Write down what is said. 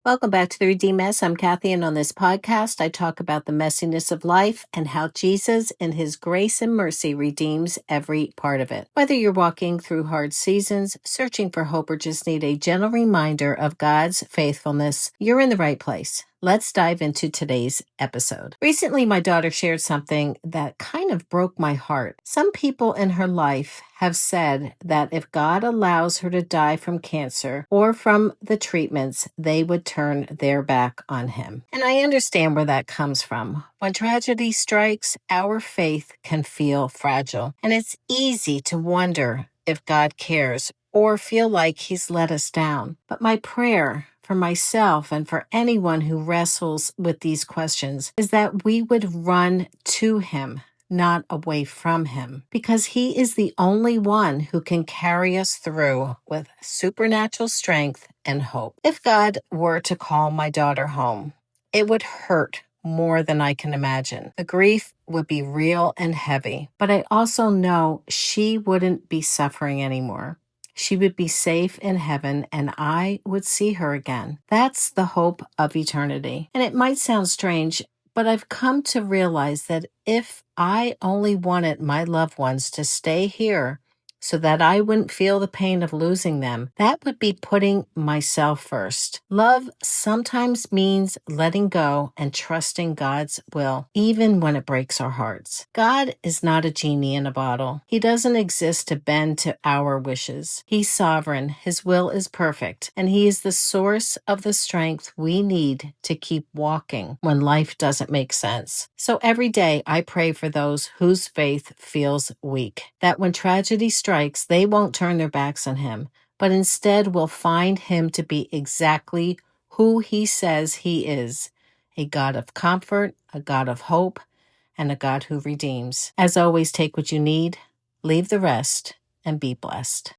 Welcome back to the Redeemed Mess. I'm Kathy, and on this podcast, I talk about the messiness of life and how Jesus, in his grace and mercy, redeems every part of it. Whether you're walking through hard seasons, searching for hope, or just need a gentle reminder of God's faithfulness, you're in the right place. Let's dive into today's episode. Recently, my daughter shared something that kind of broke my heart. Some people in her life have said that if God allows her to die from cancer or from the treatments, they would turn their back on him. And I understand where that comes from. When tragedy strikes, our faith can feel fragile, and it's easy to wonder if God cares or feel like he's let us down. But my prayer for myself and for anyone who wrestles with these questions is that we would run to him, not away from him, because he is the only one who can carry us through with supernatural strength and hope. If God were to call my daughter home, it would hurt more than I can imagine. The grief would be real and heavy, but I also know she wouldn't be suffering anymore. She would be safe in heaven, and I would see her again. That's the hope of eternity. And it might sound strange, but I've come to realize that if I only wanted my loved ones to stay here so that I wouldn't feel the pain of losing them, that would be putting myself first. Love sometimes means letting go and trusting God's will, even when it breaks our hearts. God is not a genie in a bottle. He doesn't exist to bend to our wishes. He's sovereign, his will is perfect, and he is the source of the strength we need to keep walking when life doesn't make sense. So every day I pray for those whose faith feels weak, that when tragedy strikes, they won't turn their backs on him, but instead will find him to be exactly who he says he is, a God of comfort, a God of hope, and a God who redeems. As always, take what you need, leave the rest, and be blessed.